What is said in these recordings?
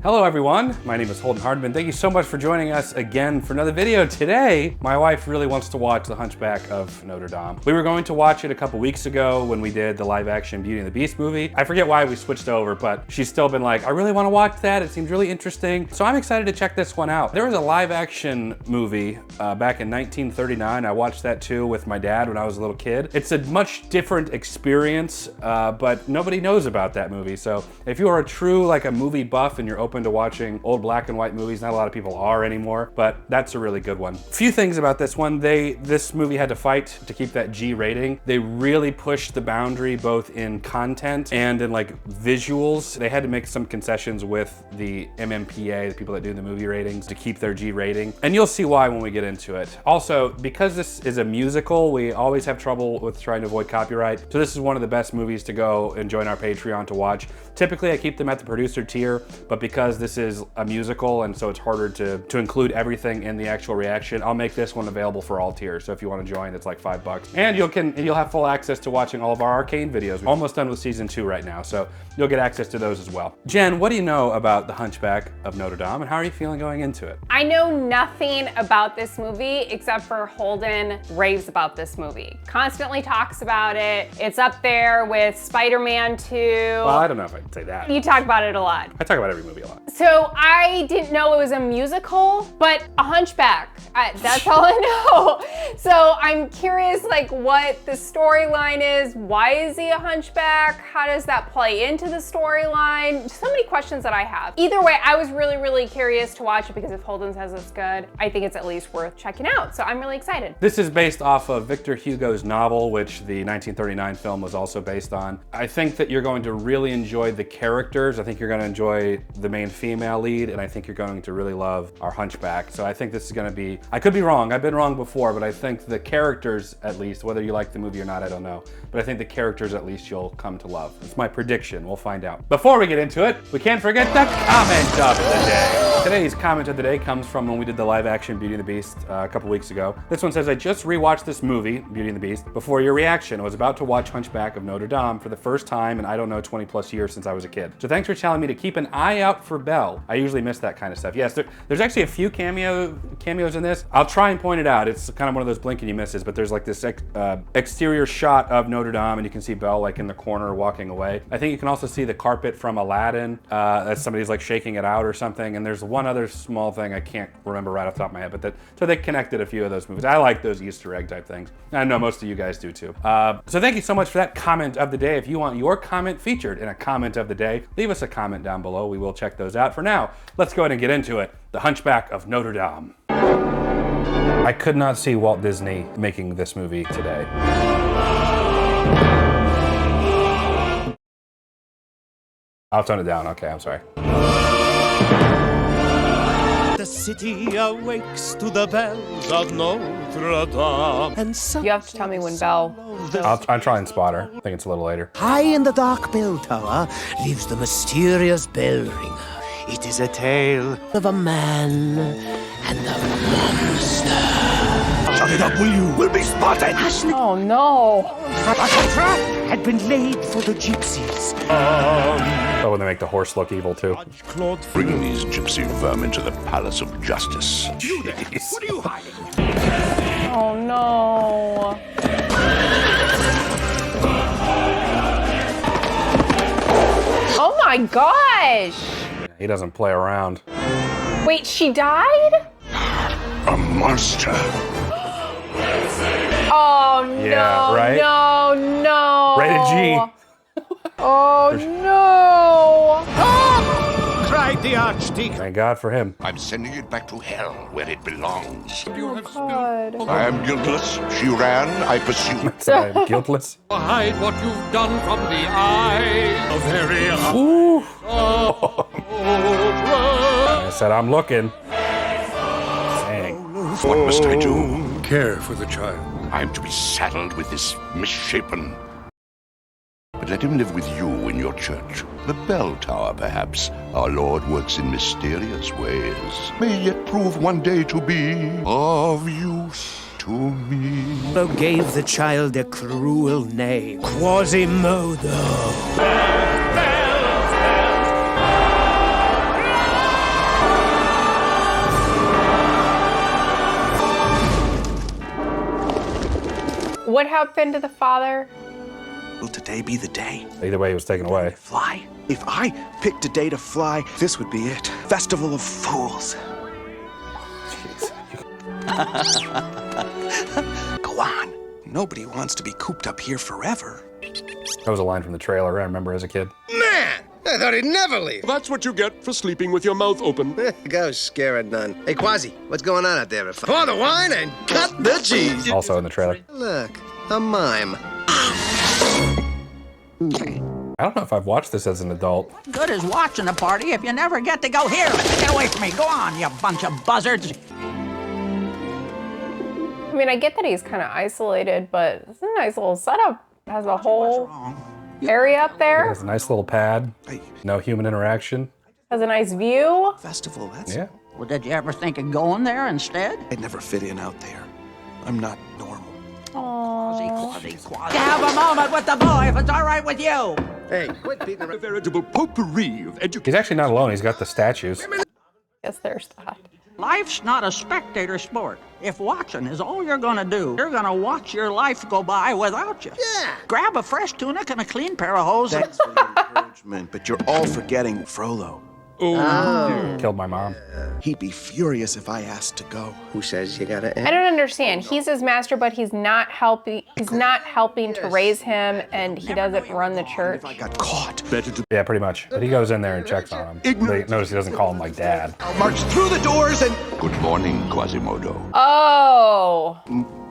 Hello everyone, my name is Holden Hardman. Thank you so much for joining us again for another video. Today, my wife really wants to watch The Hunchback of Notre Dame. We were going to watch it a couple weeks ago when we did the live action Beauty and the Beast movie. I forget why we switched over, but she's still been like, I really want to watch that. It seems really interesting. So I'm excited to check this one out. There was a live action movie back in 1939. I watched that too with my dad when I was a little kid. It's a much different experience, but nobody knows about that movie. So if you are a true like a movie buff and you're open to watching old black and white movies, not a lot of people are anymore, but that's a really good one. Few things about this one. This movie had to fight to keep that G rating. They really pushed the boundary both in content and in like visuals. They had to make some concessions with the MMPA, the people that do the movie ratings, to keep their G rating. And you'll see why when we get into it. Also, because this is a musical, we always have trouble with trying to avoid copyright. So this is one of the best movies to go and join our Patreon to watch. Typically I keep them at the producer tier, but because this is a musical and so it's harder to include everything in the actual reaction, I'll make this one available for all tiers. So if you want to join, it's like $5. And you'll have full access to watching all of our arcane videos. We're almost done with season 2 right now, so you'll get access to those as well. Jen, what do you know about The Hunchback of Notre Dame and how are you feeling going into it? I know nothing about this movie except for Holden raves about this movie. Constantly talks about it. It's up there with Spider-Man 2. Well, I don't know if I'd say that. You talk about it a lot. I talk about every movie a lot. So I didn't know it was a musical, but a hunchback. That's all I know. So I'm curious like what the storyline is. Why is he a hunchback? How does that play into the storyline? So many questions that I have. Either way, I was really, really curious to watch it because if Holden says it's good, I think it's at least worth checking out. So I'm really excited. This is based off of Victor Hugo's novel, which the 1939 film was also based on. I think that you're going to really enjoy the characters. I think you're going to enjoy the main female lead, and I think you're going to really love our hunchback. So I think this is going to be, I could be wrong, I've been wrong before, but I think the characters, at least, whether you like the movie or not, I don't know, but I think the characters at least you'll come to love. It's my prediction, we'll find out. Before we get into it, we can't forget the comment of the day. Today's comment of the day comes from when we did the live action Beauty and the Beast a couple weeks ago. This one says, I just rewatched this movie, Beauty and the Beast, before your reaction. I was about to watch Hunchback of Notre Dame for the first time in, I don't know, 20 plus years since I was a kid. So thanks for telling me to keep an eye out for Belle. I usually miss that kind of stuff. Yes, there's actually a few cameos in this. I'll try and point it out. It's kind of one of those blink and you misses, but there's like this exterior shot of Notre Dame and you can see Belle like in the corner walking away. I think you can also see the carpet from Aladdin that somebody's like shaking it out or something. And there's one other small thing I can't remember right off the top of my head, but so they connected a few of those movies. I like those Easter egg type things. I know most of you guys do too. So thank you so much for that comment of the day. If you want your comment featured in a comment of the day, leave us a comment down below. We will check those out. For now, let's go ahead and get into it. The Hunchback of Notre Dame. I could not see Walt Disney making this movie today. I'll tone it down. Okay, I'm sorry. The city awakes to the bells of Notre Dame. And You have to tell me when Belle. I'll try and spot her. I think it's a little later. high in the dark bell tower lives the mysterious bell ringer. It is a tale of a man and a monster. Shut it up, will you? We'll be spotted! Oh no. A trap had been laid for the gypsies. Oh, when they make the horse look evil too. Bring these gypsy vermin to the Palace of Justice. You there? What are you hiding? Oh no. Oh my gosh. He doesn't play around. Wait, she died? A monster. Oh no, Yeah, right? no. Rated G. Oh no. Cried the Archdeacon. Thank God for him. I'm sending it back to hell where it belongs. Oh God. I am guiltless. She ran. I pursued. So I'm guiltless. Hide what you've done from the eye. A very Ooh. I said I'm looking. Dang. What must I do? care for the child. I'm to be saddled with this misshapen. But let him live with you in your church. The bell tower, perhaps. Our Lord works in mysterious ways. May yet prove one day to be of use to me. Frolo gave the child a cruel name, Quasimodo. What happened to the father? Will today be the day? Either way, he was taken away. Fly? If I picked a day to fly, this would be it. Festival of Fools. Go on. Nobody wants to be cooped up here forever. That was a line from the trailer I remember as a kid. Man, I thought he'd never leave. That's what you get for sleeping with your mouth open. Go scare a nun. Hey, Quasi, what's going on out there? Pour the wine and cut the cheese. Also in the trailer. Look, a mime. I don't know if I've watched this as an adult. Good as watching a party if you never get to go here. Get away from me. Go on, you bunch of buzzards. I mean, I get that he's kind of isolated, but it's a nice little setup. Has a whole area up It there. has a nice little pad. No human interaction. Has a nice view. Festival, that's... Yeah. Well, did you ever think of going there instead? I'd never fit in out there. I'm not normal. Quasi. Have a moment with the boy if it's all right with you. Hey, quit beating A around. veritable potpourri of education. He's actually not alone. He's got the statues. Yes, there's that. Life's not a spectator sport. If watching is all you're gonna do, you're gonna watch your life go by without you. Yeah. Grab a fresh tunic and a clean pair of hose. Thanks for the encouragement, but you're all forgetting Frolo. Killed my mom. He'd be furious if I asked to go. Who says you gotta I don't understand. He's his master, but he's not helping. He's not helping to raise him, and he doesn't run the church. I got caught. Better to Yeah, pretty much. But he goes in there and checks on him. But notice he doesn't call him like dad. I'll march through the doors and... Good morning, Quasimodo. Oh,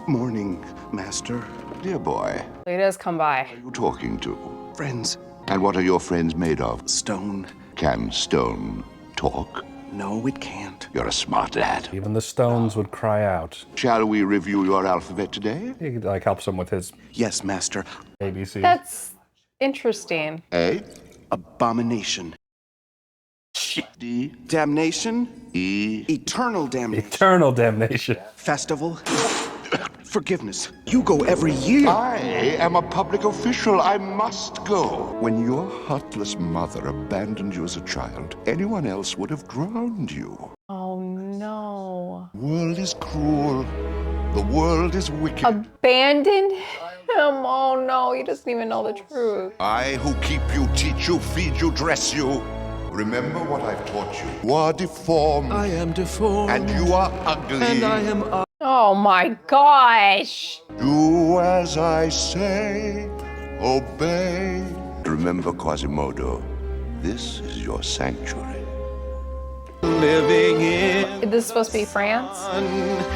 Morning, Master. Dear boy, he does come by. who are you talking to? Friends, And what are your friends made of? stone. Can stone talk? No, it can't. You're a smart lad. Even the stones would cry out. Shall we review your alphabet today? He like helps him with his Yes, Master. ABC. That's interesting. A, Abomination. D, Damnation. E. Eternal damnation. Eternal damnation. Festival. Forgiveness. You go every year. I am a public official. I must go. When your heartless mother abandoned you as a child, anyone else would have drowned you. Oh no. The world is cruel. The world is wicked. Abandoned him? Oh no, he doesn't even know the truth. I who keep you, teach you, feed you, dress you. Remember what I've taught you. You are deformed. I am deformed. And you are ugly. And I am Oh my gosh. Do as I say. Obey. Remember, Quasimodo, this is your sanctuary. living in Is this supposed to be France?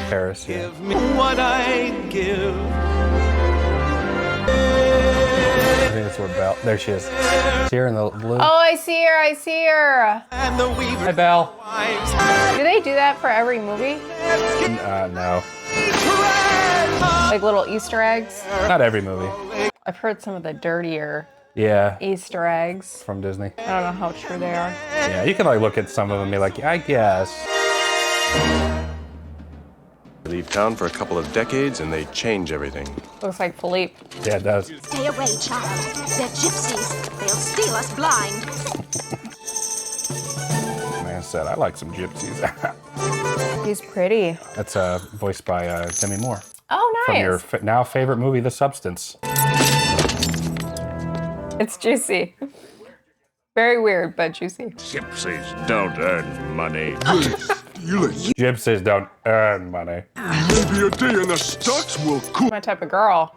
Paris. Yeah. me what I give. I think that's where Belle. There she is. See her in the blue. Oh, I see her. I see her. And the weaver Hi, Belle. Do they do that for every movie? No. Like little Easter eggs? Not every movie. I've heard some of the dirtier Yeah. Easter eggs. From Disney. I don't know how true they are. Yeah, you can like look at some of them and be like, I guess. Leave town for a couple of decades and they change everything. Looks like Philippe. Yeah, it does. Stay away, child. They're gypsies. They'll steal us blind. Man said, I like some gypsies. He's pretty. That's voiced by Demi Moore. Oh, From your nice. now favorite movie, The Substance. It's juicy. Very weird, but juicy. Gypsies don't earn money. Gypsies don't earn money. Maybe a day in the stocks will cool. My type of girl.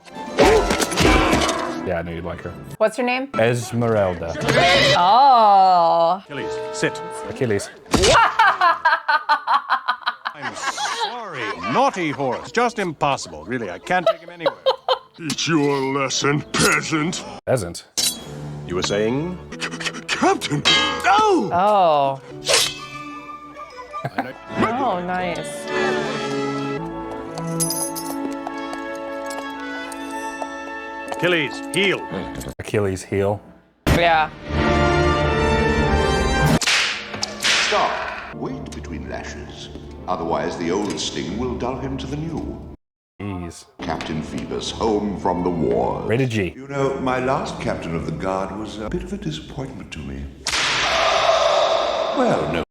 Yeah, I knew you'd like her. What's her name? Esmeralda. Oh. Achilles, sit. Achilles. I'm sorry. Naughty horse. Just impossible. Really, I can't take him anywhere. It's your lesson, peasant. Pheasant. You were saying? Captain! No! Oh. Oh, nice. Achilles, heel. Achilles' heel. Yeah. Stop. Wait between lashes. Otherwise, the old sting will dull him to the new. Ease. Captain Phoebus, home from the war. Rated G. You know, my last captain of the guard was a bit of a disappointment to me. Well, no.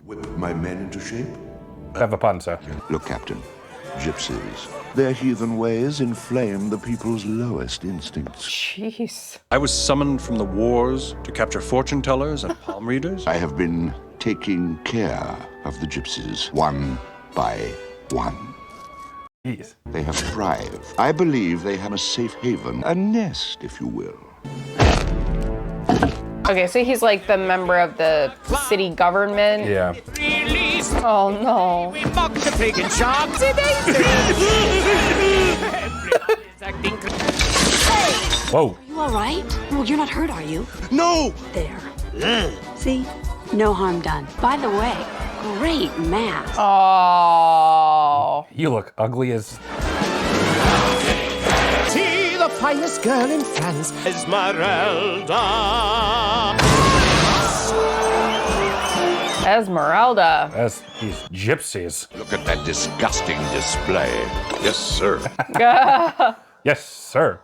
Whip my men into shape. Have a pun, sir. Look, Captain, gypsies. Their heathen ways inflame the people's lowest instincts. Jeez. I was summoned from the wars to capture fortune tellers and palm readers. I have been taking care of the gypsies, one by one. Jeez. They have thrived. I believe they have a safe haven, a nest, if you will. Okay, so he's like the member of the city government. Yeah. Oh no. We mock the pagan sharks. Whoa. You all right? Well, you're not hurt, are you? No! There. See? No harm done. By the way, great mask. Oh. You look ugly as... See the finest girl in France, Esmeralda. Esmeralda. As these gypsies. Look at that disgusting display. Yes, sir. Yes, sir.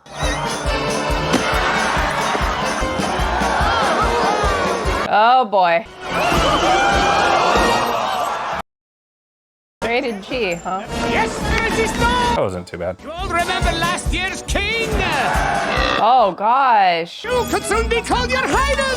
Oh boy. Rated G, huh? Yes, resistance. That wasn't too bad. You all remember last year's king? Oh gosh. You could soon be called your highness.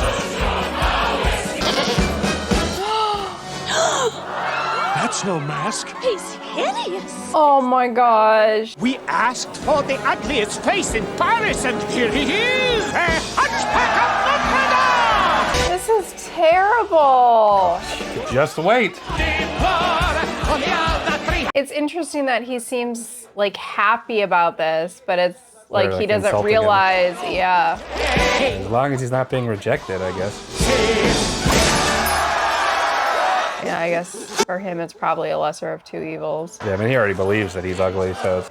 That's no mask. He's hideous. Oh my gosh. We asked for the ugliest face in Paris, and here he is, a Hunchback of Notre Dame. This is terrible. Just wait. It's interesting that he seems like happy about this, but it's like They're, he like, doesn't insulting realize, yeah. As long as he's not being rejected, I guess. Yeah, I guess for him it's probably a lesser of two evils. Yeah, I mean, he already believes that he's ugly, so...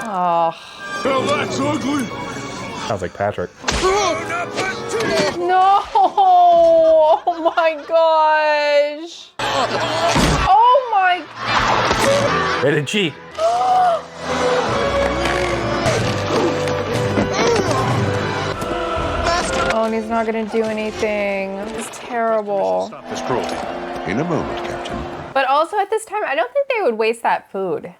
Oh. Oh, that's ugly. Sounds like Patrick. No! Oh my gosh! Oh my... Rated G. Oh, and he's not gonna do anything. It's terrible. Stop this cruelty. In a moment, Captain. But also at this time, I don't think they would waste that food.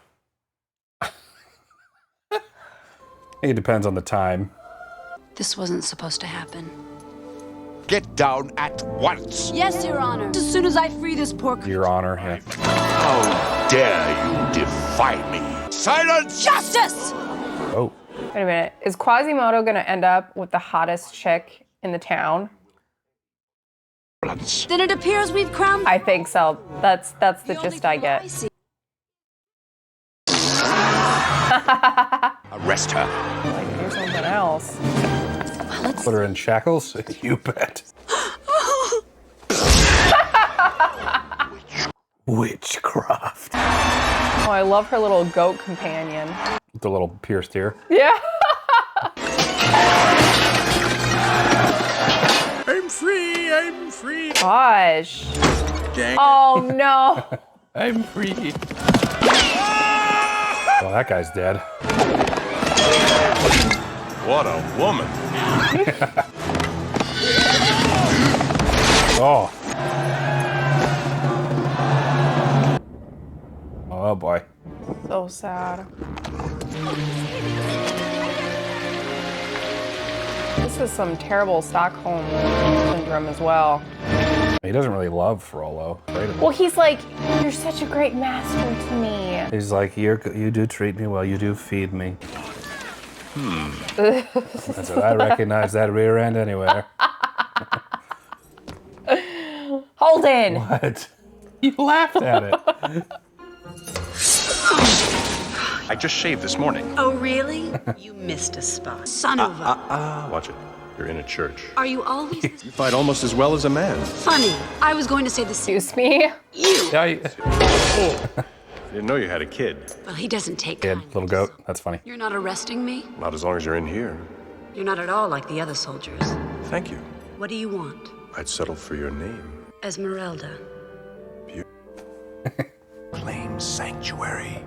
It depends on the time. This wasn't supposed to happen. Get down at once. Yes, Your Honor. As soon as I free this poor Your Honor, yeah. How dare you defy me? Silence! Justice! Oh. Wait a minute. Is Quasimodo gonna end up with the hottest chick in the town? Then it appears we've crowned... I think so. That's the gist I get. Arrest her. Like, do something else. Put her in shackles? You bet. Witchcraft. Oh, I love her little goat companion. With the little pierced ear. Yeah. I'm free, I'm free. Gosh. Dang. Oh no. I'm free. Well, that guy's dead. What a woman. Oh. Oh boy. So sad. This is some terrible Stockholm syndrome as well. He doesn't really love Frollo. Well, he's like, you're such a great master to me. He's like, you do treat me well, you do feed me. That's what I recognize that rear end anywhere. Holden! What? You laughed at it. I just shaved this morning. Oh, really? You missed a spot. Son of a... Watch it. You're in a church. Are you always... You fight almost as well as a man. Funny. I was going to say the same. Excuse me? You! Yeah, I didn't know you had a kid. Well, he doesn't take kid, kindness. little goat. That's funny. You're not arresting me? Not as long as you're in here. You're not at all like the other soldiers. Thank you. What do you want? I'd settle for your name. Esmeralda. Claim sanctuary.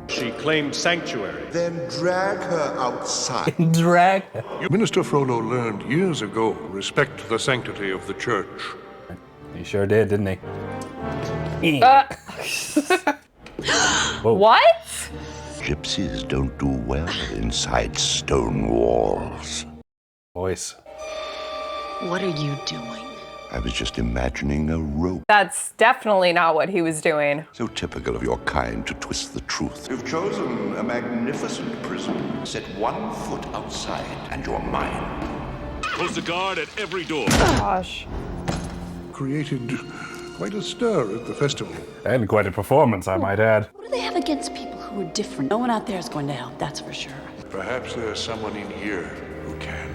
She claimed sanctuary. Then drag her outside. Drag. Minister Frolo learned years ago, respect the sanctity of the church. He sure did, didn't he? What? Gypsies don't do well inside stone walls. Voice. What are you doing? I was just imagining a rope. That's definitely not what he was doing. So typical of your kind to twist the truth. You've chosen a magnificent prison. Set one foot outside and you're mine. Post a guard at every door. Gosh. Created quite a stir at the festival. And quite a performance, I might add. What do they have against people who are different? No one out there is going to help, that's for sure. Perhaps there's someone in here who can.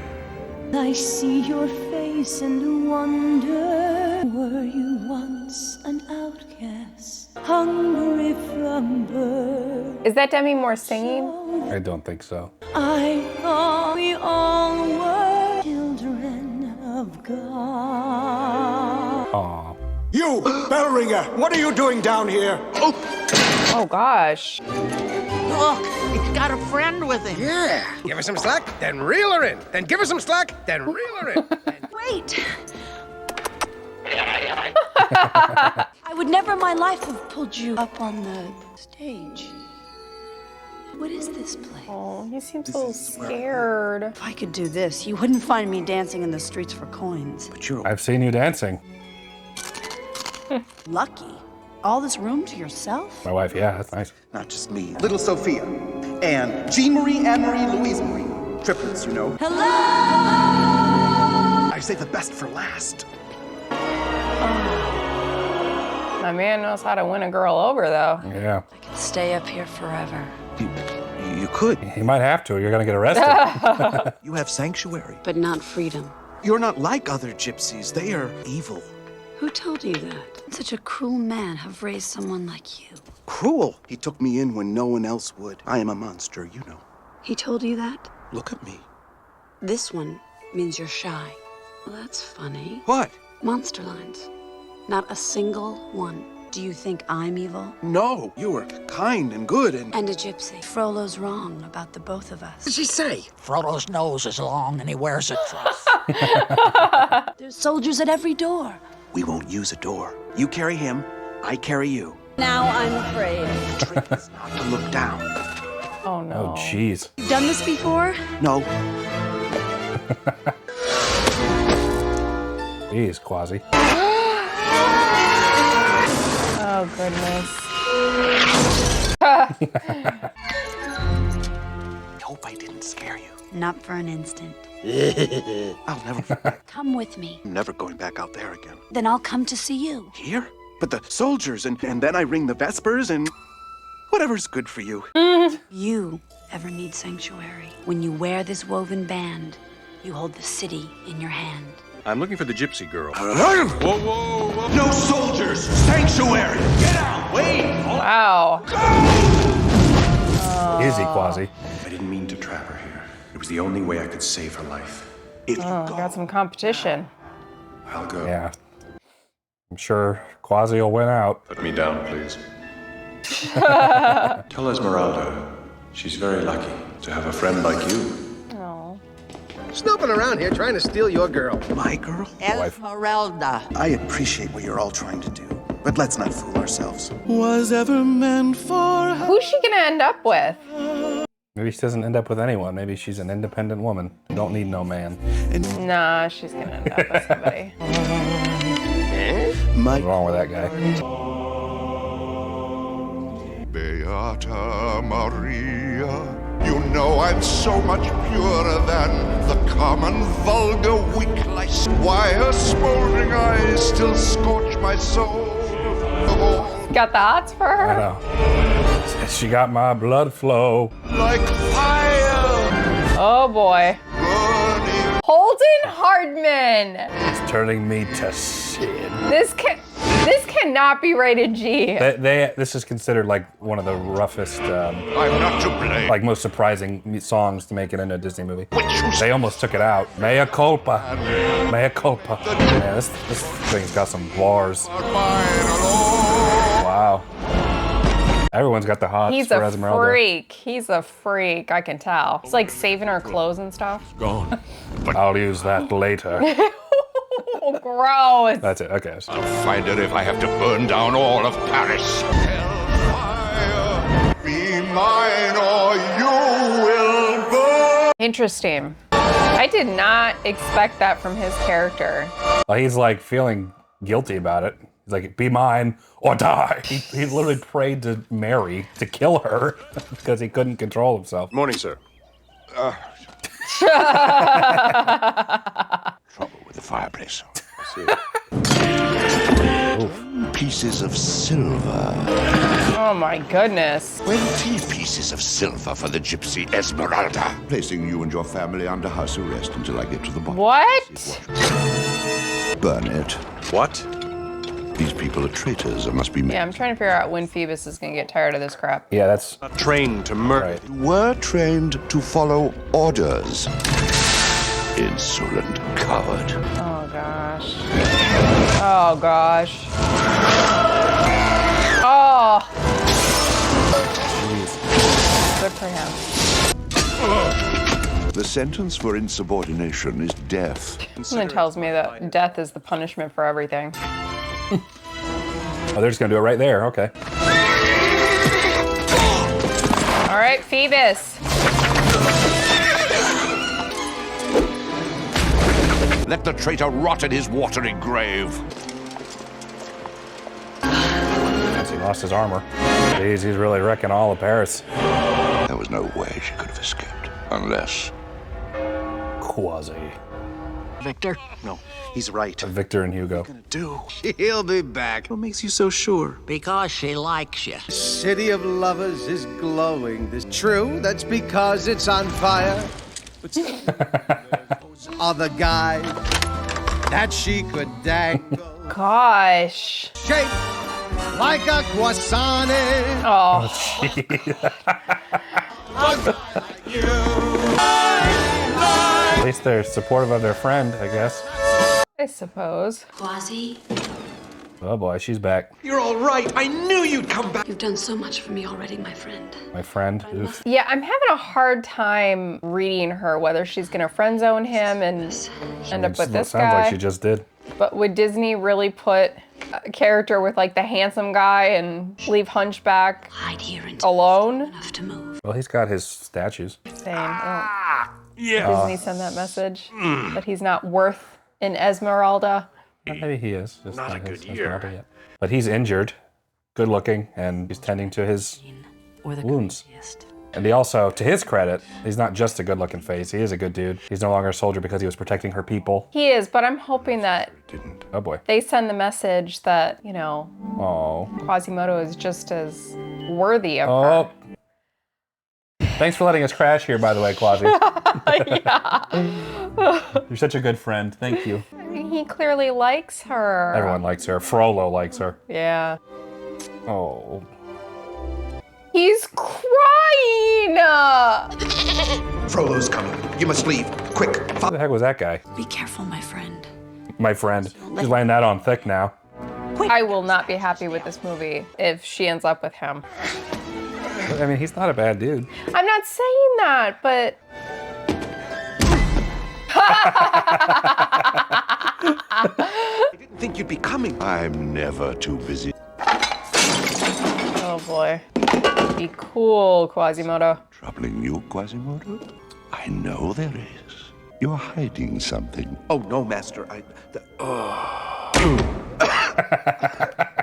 I see your face and wonder, were you once an outcast, hungry from birth? Is that Demi Moore singing? I don't think so. I thought we all were children of God. Aw. You, bell ringer, what are you doing down here? Oh gosh. Look, he's got a friend with him. Yeah. Give her some slack, then reel her in. Then give her some slack, then reel her in. Wait! I would never in my life have pulled you up on the stage. What is this place? Oh, you seem so scared. If I could do this, you wouldn't find me dancing in the streets for coins. But you're I've seen you dancing. Lucky. All this room to yourself? My wife, yeah, that's nice. not just me. Little Sophia. And Jean Marie, Anne Marie, Louise Marie. Triplets, you know. Hello! I say the best for last. My man knows how to win a girl over, though. Yeah. I could stay up here forever. You could. You might have to, or you're gonna get arrested. You have sanctuary. But not freedom. You're not like other gypsies. They are evil. Who told you that? Such a cruel man have raised someone like you. Cruel. He took me in when no one else would. I am a monster, you know. He told you that? Look at me. This one means you're shy. Well, that's funny. What? Monster lines. Not a single one. Do you think I'm evil? No, you were kind and good and... And a gypsy. Frollo's wrong about the both of us. What did she say? Frollo's nose is long and he wears a truss. There's soldiers at every door. We won't use a door. You carry him, I carry you. Now I'm afraid. The trick is not to look down. Oh no. Oh, jeez. You've done this before? No. Jeez, Quasi. Oh goodness. I hope I didn't scare you. Not for an instant. I'll never forget. Come with me. I'm never going back out there again. Then I'll come to see you. Here? But the soldiers, and then I ring the vespers, and whatever's good for you. You ever need sanctuary. When you wear this woven band, you hold the city in your hand. I'm looking for the gypsy girl. Whoa, whoa, whoa! No soldiers! Sanctuary! Get out! Wait! Wow. Easy, Quasi. I didn't mean to trap her here. It was the only way I could save her life. If you Oh, go, got some competition. I'll go. Yeah. I'm sure Quasi will win out. Put me down, please. Tell Esmeralda she's very lucky to have a friend like you. Oh. Snooping around here trying to steal your girl. my girl? Esmeralda. I appreciate what you're all trying to do, but let's not fool ourselves. Was ever meant for Who's she gonna end up with? Maybe she doesn't end up with anyone. Maybe she's an independent woman. Don't need no man. Nah, she's gonna end up with somebody. What's wrong with that guy? Beata Maria, you know I'm so much purer than the common vulgar weak lice. Why her smoldering eyes still scorch my soul. Got the hots for I her? know. She got my blood flow. Like fire Oh boy. burning. Holden Hardman. It's turning me to sin. This cannot be rated G. This is considered like one of the roughest, I'm not to blame. like most surprising songs to make it into a Disney movie. They almost took it out. Mea culpa. Mea culpa. Man, this thing's got some bars. Wow. Everyone's got the hots He's for a Esmeralda. freak. He's a freak, I can tell. He's like saving her clothes and stuff. Gone. I'll use that later. Oh, gross. That's it. Okay. I'll find her if I have to burn down all of Paris. Hellfire Interesting. I did not expect that from his character. Well, he's like feeling guilty about it. He's like, be mine or die. He literally prayed to Mary to kill her because he couldn't control himself. Morning, sir. Trouble with the fireplace. Pieces of silver. Oh my goodness. 20 pieces of silver for the gypsy Esmeralda. Placing you and your family under house arrest until I get to the bottom. What? Burn it. What? These people are traitors and must be made. Yeah, I'm trying to figure out when Phoebus is gonna get tired of this crap. Yeah, that's Not trained to murder. right. Were trained to follow orders. Insolent coward. Oh gosh. Oh gosh. Oh. Good for him. The sentence for insubordination is death. Someone tells me that death is the punishment for everything. Oh, they're just gonna do it right there. Okay. All right, Phoebus. Let the traitor rot in his watery grave. Guess he lost his armor. Jeez, he's really wrecking all of Paris. There was no way she could have escaped. Unless... Quasi. Victor? No, he's right. Victor and Hugo. Do. He'll be back. What makes you so sure? Because she likes you. The city of lovers is glowing. This true, that's because it's on fire. But other guys that she could dangle. Gosh. Shape like a croissant. Oh. At least they're supportive of their friend, I guess. I suppose. Quasi, Oh boy, she's back. You're all right. I knew you'd come back. you've done so much for me already, my friend. My friend. Oof. Yeah, I'm having a hard time reading her, whether she's gonna friend zone him and end up with this Sounds guy. like she just did. But would Disney really put a character with like the handsome guy and leave Hunchback alone? Enough to move. Well, he's got his statues. Same. Oh. Yeah. Disney send that message that he's not worth an Esmeralda. Maybe he is. Just Not a his good year. Esmeralda yet. But he's injured, good looking, and he's tending to his wounds. And he also, to his credit, he's not just a good looking face. He is a good dude. He's no longer a soldier because he was protecting her people. He is, but I'm hoping that Oh boy. they send the message that, you know, Oh. Quasimodo is just as worthy of Oh. Thanks for letting us crash here, by the way, Quasi. Yeah. You're such a good friend. Thank you. I mean, he clearly likes her. Everyone likes her. Frollo likes her. Yeah. Oh. He's crying! Frolo's coming. You must leave. Quick. Who the heck was that guy? Be careful, my friend. My friend. She's laying that on thick now. I will not be happy with this movie if she ends up with him. I mean, he's not a bad dude. I'm not saying that, but... I didn't think you'd be coming. I'm never too busy. Oh boy. Be cool, Quasimodo. Troubling you, Quasimodo? I know there is. You're hiding something. Oh, no, Master.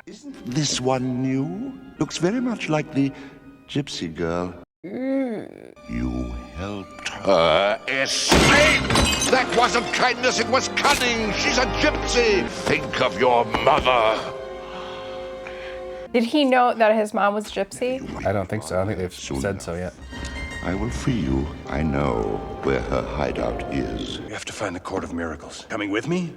Isn't this one new? Looks very much like the gypsy girl. You helped her escape! That wasn't kindness, it was cunning! She's a gypsy! Think of your mother! Did he know that his mom was gypsy? I don't think so. I don't think they've said so yet. I will free you. I know where her hideout is. You have to find the Court of Miracles. Coming with me?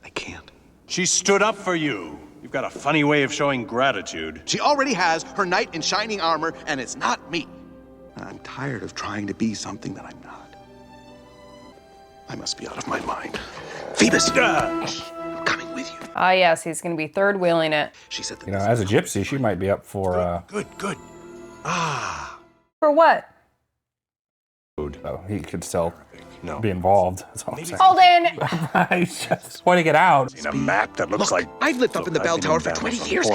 I can't. She stood up for you. You've got a funny way of showing gratitude. She already has her knight in shining armor, and it's not me. I'm tired of trying to be something that I'm not. I must be out of my mind. Phoebus! I'm coming with you. Ah, yes, he's gonna be third wheeling it. She said that. You know, as a gypsy, she might be up for, Good. For what? Oh, he could still be involved. That's all I'm saying. Holden! He's just pointing it out. In a map that looks like... I've lived up in the bell tower for 20 years.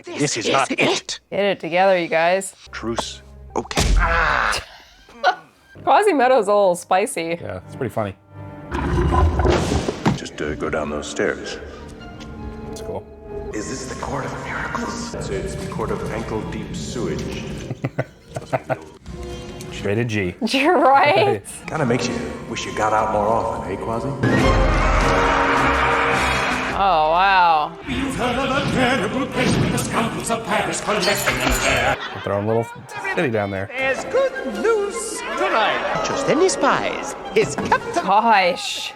This is not it. Get it together, you guys. Truce. Okay. Of Quasimodo's a little spicy. Yeah, it's pretty funny. Just go down those stairs. It's cool. Is this the Court of Miracles? It's the Court of Ankle-Deep Sewage. Straight to G. You're right. Kind of makes you wish you got out more often, hey, Quasi? Oh, wow. You've heard of the terrible place where the scoundrels of Paris collecting their They're throwing a little city down there. There's good news tonight. Just any spies. His captain. Gosh.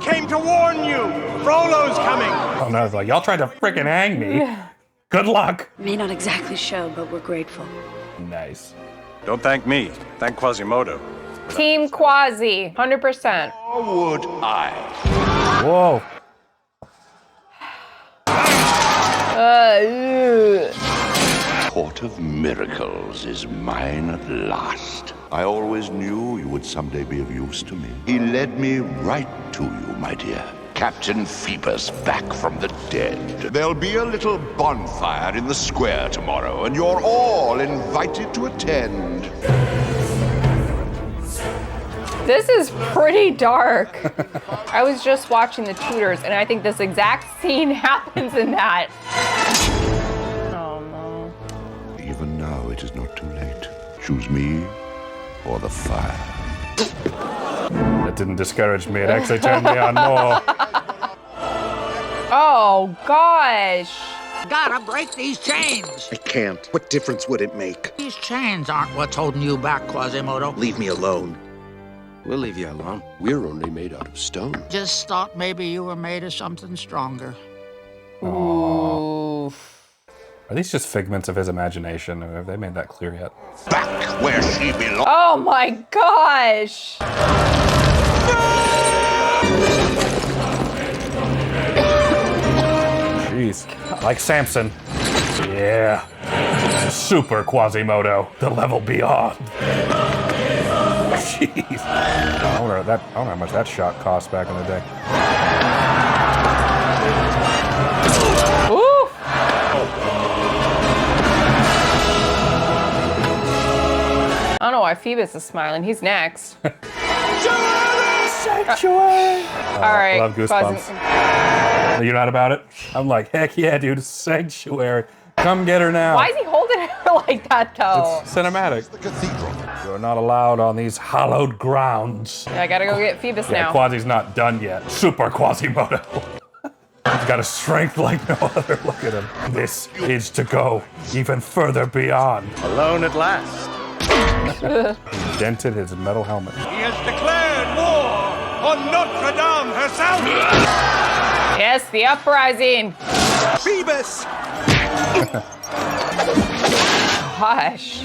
Came to warn you. Frolo's coming. Oh no, it's like, y'all tried to freaking hang me. Good luck. May not exactly show, but we're grateful. Nice. Don't thank me. Thank Quasimodo. Team Quasi, 100%. Or would I? Whoa. Court of Miracles is mine at last. I always knew you would someday be of use to me. He led me right to you, my dear. Captain Phoebus back from the dead. There'll be a little bonfire in the square tomorrow, and you're all invited to attend. This is pretty dark. I was just watching The Tudors, and I think this exact scene happens in that. Oh no. Even now, it is not too late. Choose me or the fire. That didn't discourage me. It actually turned me on more. Oh gosh. Gotta break these chains. I can't. What difference would it make? These chains aren't what's holding you back, Quasimodo. Leave me alone. We'll leave you alone. We're only made out of stone. Just thought maybe you were made of something stronger. Ooh. Are these just figments of his imagination, or have they made that clear yet? Back where she belongs. Oh my gosh. Jeez. Like Samson. Yeah. Super Quasimodo. The level beyond. Jeez. I wonder how much that shot cost back in the day. Ooh. I don't know why Phoebus is smiling. He's next. Sanctuary! All right. Love Goosebumps. You're not about it? I'm like, heck yeah, dude. Sanctuary. Come get her now. Why is he holding her like that, though? It's cinematic. The cathedral. You're not allowed on these hallowed grounds. Yeah, I gotta go get Phoebus Yeah, now. Quasi's not done yet. Super Quasimodo. He's got a strength like no other. Look at him. This is to go even further beyond. Alone at last. He dented his metal helmet. He has declared war on Notre Dame herself. Yes, the uprising. Phoebus. Gosh.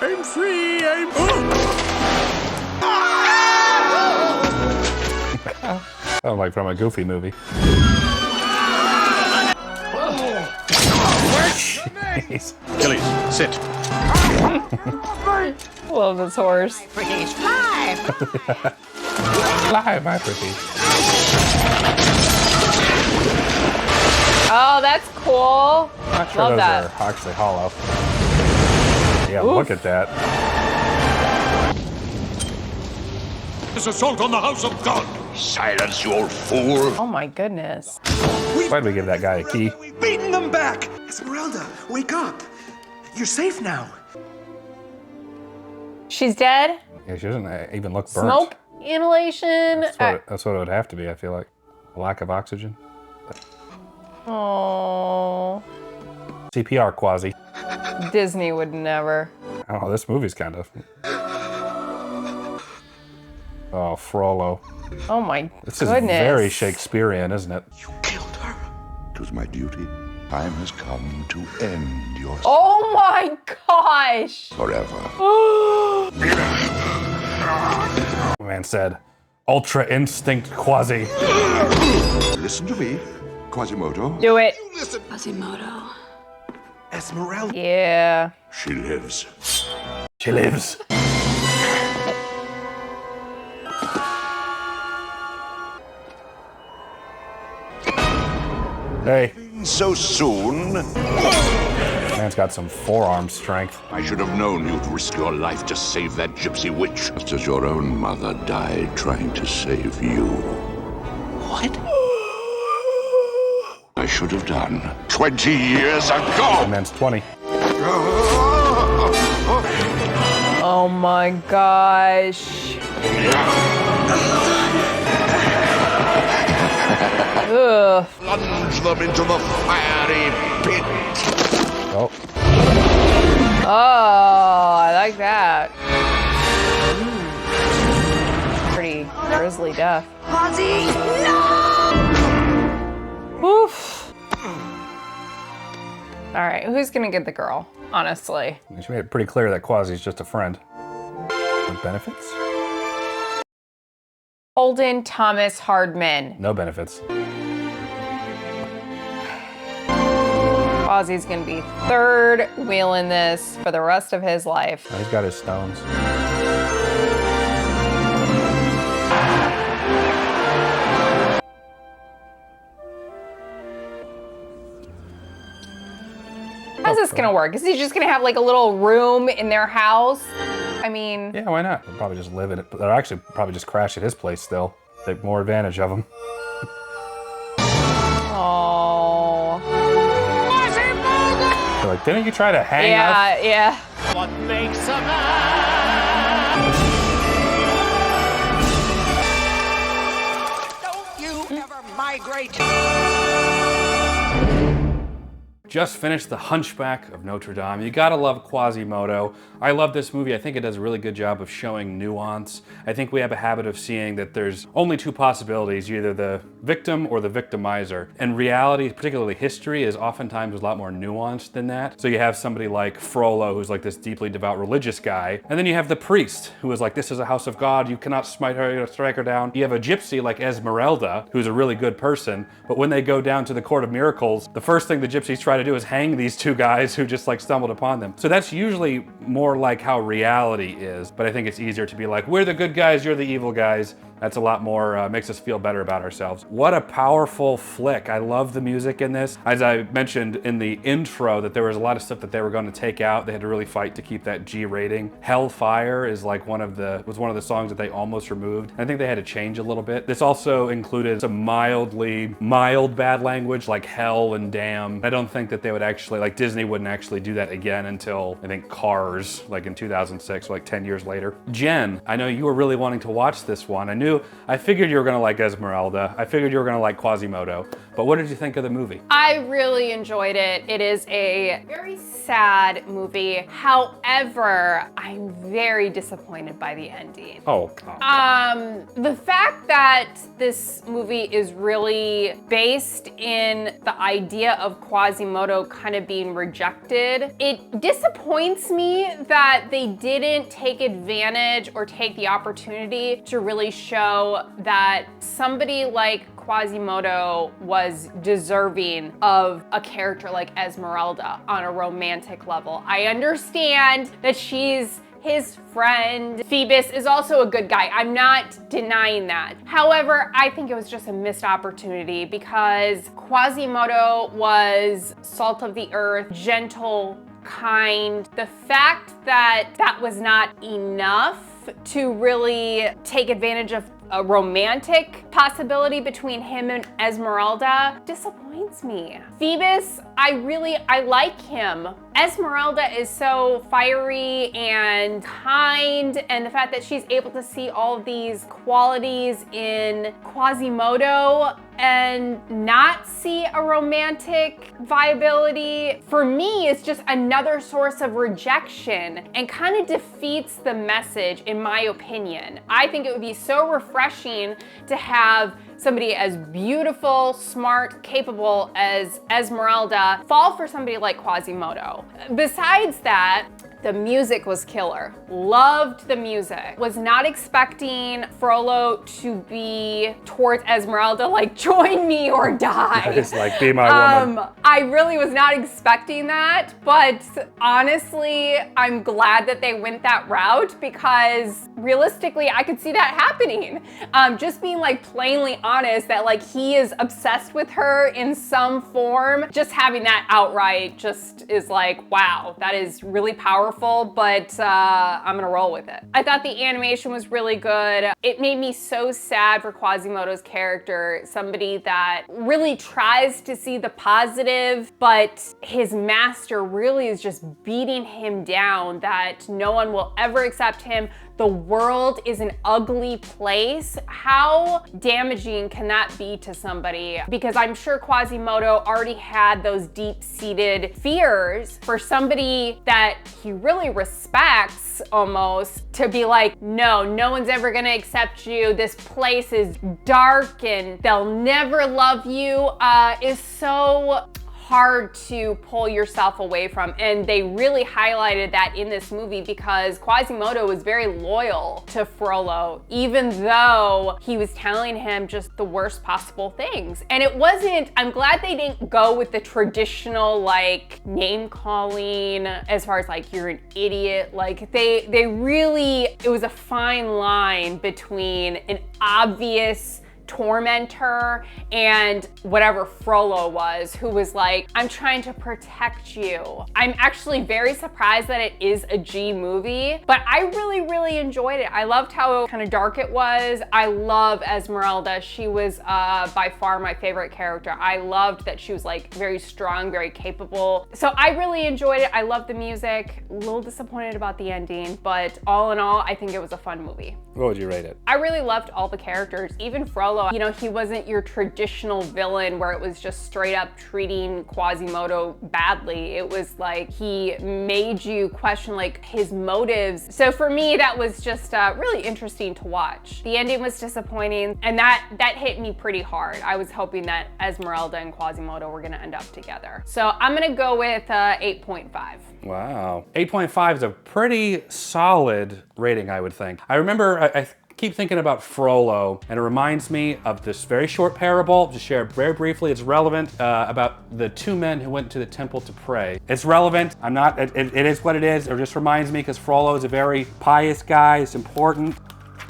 I'm free. Sounds like from a Goofy movie. Jeez. Achilles, sit. Love this horse. Pretties, fly! Fly, my pretty. Oh, that's cool. Not sure Love those that. are actually hollow. Yeah, Oof. look at that. This assault on the house of God. Silence, you old fool. Oh my goodness. Why'd we give that guy a key? We've beaten them back. Esmeralda, wake up. You're safe now. She's dead? Yeah, she doesn't even look burnt. Smoke inhalation? That's what it would have to be, I feel like. A lack of oxygen. Oh. CPR, Quasi. Disney would never. I don't know, this movie's kind of... Oh, Frollo. Oh my This goodness. is very Shakespearean, isn't it? It was my duty. Time has come to end your Oh my gosh. forever. Man said, Ultra Instinct Quasi. Listen to me, Quasimodo. Do it. Quasimodo. Esmeralda. Yeah. She lives. She lives. Hey. So soon? Man's got some forearm strength. I should have known you'd risk your life to save that gypsy witch, just as your own mother died trying to save you. What? I should have done 20 years ago! That man's 20. Oh my gosh. Ugh. Plunge them into the fiery pit! Oh. Oh, I like that. Pretty grisly death. Quasi, no! Oof. All right, who's gonna get the girl, honestly? She made it pretty clear that Quasi's just a friend. With benefits? Holden Thomas Hardman. No benefits. Quasi's gonna be third wheeling this for the rest of his life. Oh, he's got his stones. How's this gonna work? Is he just gonna have like a little room in their house? I mean... Yeah, why not? They'll probably just live in it. But they'll actually probably just crash at his place still. Take more advantage of him. Oh. They're like, didn't you try to hang us? Yeah. What makes a man? Don't you ever migrate. Just finished The Hunchback of Notre Dame. You gotta love Quasimodo. I love this movie. I think it does a really good job of showing nuance. I think we have a habit of seeing that there's only two possibilities, either the victim or the victimizer. And reality, particularly history, is oftentimes a lot more nuanced than that. So you have somebody like Frolo, who's like this deeply devout religious guy. And then you have the priest, who is like, this is a house of God, you cannot smite her, you strike her down. You have a gypsy like Esmeralda, who's a really good person. But when they go down to the Court of Miracles, the first thing the gypsies try to do is hang these two guys who just like stumbled upon them. So that's usually more like how reality is, but I think it's easier to be like, we're the good guys, you're the evil guys. That's a lot more, makes us feel better about ourselves. What a powerful flick. I love the music in this. As I mentioned in the intro, that there was a lot of stuff that they were going to take out. They had to really fight to keep that G rating. Hellfire is like one of the songs that they almost removed. I think they had to change a little bit. This also included some mild bad language like hell and damn. I don't think that they would actually, like Disney wouldn't actually do that again until I think Cars, like in 2006, like 10 years later. Jen, I know you were really wanting to watch this one. I figured you were gonna like Esmeralda. I figured you were gonna like Quasimodo. But what did you think of the movie? I really enjoyed it. It is a very sad movie. However, I'm very disappointed by the ending. Oh, the fact that this movie is really based in the idea of Quasimodo kind of being rejected, it disappoints me that they didn't take advantage or take the opportunity to really show that somebody like Quasimodo was deserving of a character like Esmeralda on a romantic level. I understand that she's his friend. Phoebus is also a good guy. I'm not denying that. However, I think it was just a missed opportunity because Quasimodo was salt of the earth, gentle, kind. The fact that that was not enough to really take advantage of a romantic possibility between him and Esmeralda disappoints me. Phoebus, I like him. Esmeralda is so fiery and kind, and the fact that she's able to see all of these qualities in Quasimodo and not see a romantic viability, for me, is just another source of rejection and kind of defeats the message, in my opinion. I think it would be so refreshing to have somebody as beautiful, smart, capable as Esmeralda fall for somebody like Quasimodo. Besides that, The music was killer. Loved the music. Was not expecting Frollo to be towards Esmeralda, like, join me or die. It's like, be my woman. I really was not expecting that, but honestly, I'm glad that they went that route because realistically, I could see that happening. Just being like plainly honest that like he is obsessed with her in some form, just having that outright just is like, wow, that is really powerful, but I'm gonna roll with it. I thought the animation was really good. It made me so sad for Quasimodo's character, somebody that really tries to see the positive, but his master really is just beating him down, that no one will ever accept him. The world is an ugly place. How damaging can that be to somebody? Because I'm sure Quasimodo already had those deep-seated fears. For somebody that he really respects almost, to be like, no one's ever gonna accept you. This place is dark and they'll never love you, is so hard to pull yourself away from. And they really highlighted that in this movie because Quasimodo was very loyal to Frollo, even though he was telling him just the worst possible things. And it wasn't, I'm glad they didn't go with the traditional like name calling as far as like, you're an idiot. Like they really, it was a fine line between an obvious tormentor and whatever Frollo was, who was like, I'm trying to protect you. I'm actually very surprised that it is a G movie, but I really enjoyed it. I loved how kind of dark it was. I love Esmeralda. She was by far my favorite character. I loved that she was like very strong, very capable. So I really enjoyed it. I loved the music. A little disappointed about the ending, but all in all, I think it was a fun movie. What would you rate it? I really loved all the characters, even Frollo. You know, he wasn't your traditional villain where it was just straight up treating Quasimodo badly. It was like he made you question like his motives. So for me, that was just really interesting to watch. The ending was disappointing, and that hit me pretty hard. I was hoping that Esmeralda and Quasimodo were gonna end up together. So I'm gonna go with 8.5. Wow. 8.5 is a pretty solid rating, I would think. I remember, I keep thinking about Frollo, and it reminds me of this very short parable, just share it very briefly. It's relevant, about the two men who went to the temple to pray. It's relevant. It is what it is. It just reminds me because Frollo is a very pious guy. It's important.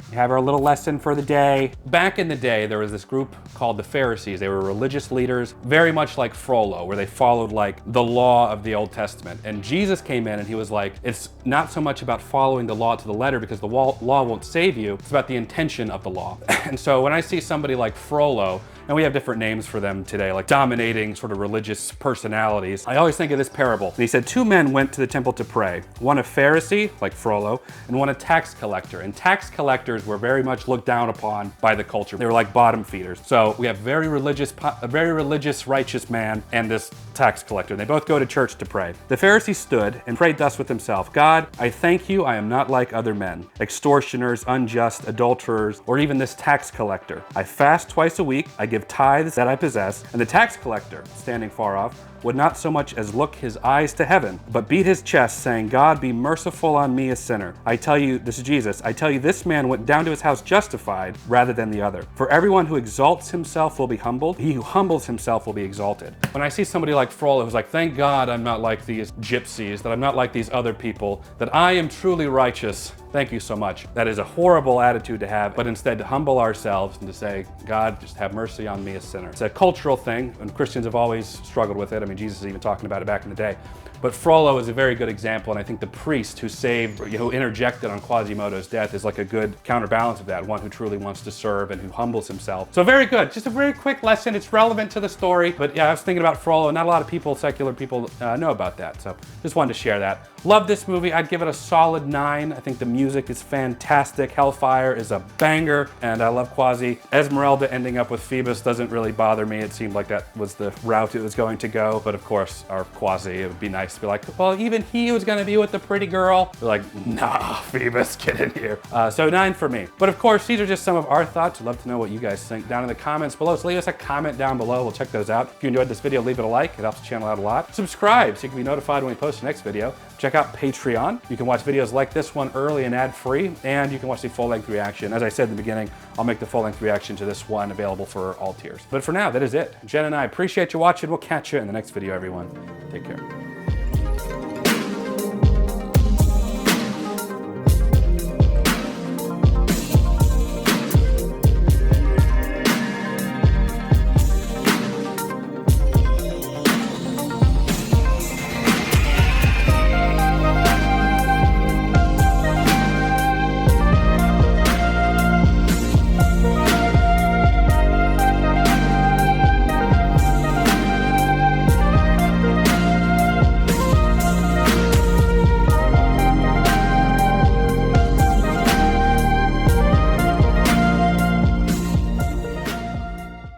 We have our little lesson for the day. Back in the day, there was this group called the Pharisees. They were religious leaders, very much like Frollo, where they followed like the law of the Old Testament. And Jesus came in and he was like, it's not so much about following the law to the letter because the law won't save you. It's about the intention of the law. And so when I see somebody like Frollo, and we have different names for them today, like dominating sort of religious personalities, I always think of this parable. And he said, two men went to the temple to pray. One a Pharisee, like Frollo, and one a tax collector. And tax collectors were very much looked down upon by the culture. They were like bottom feeders. So we have a very religious, righteous man and this tax collector. They both go to church to pray. The Pharisee stood and prayed thus with himself, God, I thank you I am not like other men, extortioners, unjust, adulterers, or even this tax collector. I fast twice a week, I give tithes that I possess. And the tax collector, standing far off, would not so much as look his eyes to heaven, but beat his chest, saying, God, be merciful on me, a sinner. I tell you, this is Jesus, I tell you, this man went down to his house justified rather than the other. For everyone who exalts himself will be humbled. He who humbles himself will be exalted. When I see somebody like Frollo who's like, thank God I'm not like these gypsies, that I'm not like these other people, that I am truly righteous, thank you so much. That is a horrible attitude to have, but instead to humble ourselves and to say, God, just have mercy on me, a sinner. It's a cultural thing, and Christians have always struggled with it. I mean, Jesus is even talking about it back in the day. But Frollo is a very good example, and I think the priest who interjected on Quasimodo's death is like a good counterbalance of that, one who truly wants to serve and who humbles himself. So very good, just a very quick lesson. It's relevant to the story, but yeah, I was thinking about Frollo, and not a lot of people, secular people, know about that. So just wanted to share that. Love this movie. I'd give it a solid 9. I think the music is fantastic. Hellfire is a banger, and I love Quasi. Esmeralda ending up with Phoebus doesn't really bother me. It seemed like that was the route it was going to go. but of course, our Quasi, it would be nice to be like, well, even he was gonna be with the pretty girl. They're like, nah, Phoebus, get in here. So 9 for me. But of course, these are just some of our thoughts. I'd love to know what you guys think down in the comments below. So leave us a comment down below. We'll check those out. If you enjoyed this video, leave it a like. It helps the channel out a lot. Subscribe so you can be notified when we post the next video. Check out Patreon. You can watch videos like this one early and ad-free, and you can watch the full-length reaction. As I said in the beginning, I'll make the full-length reaction to this one available for all tiers. But for now, that is it. Jen and I appreciate you watching. We'll catch you in the next video, everyone. Take care.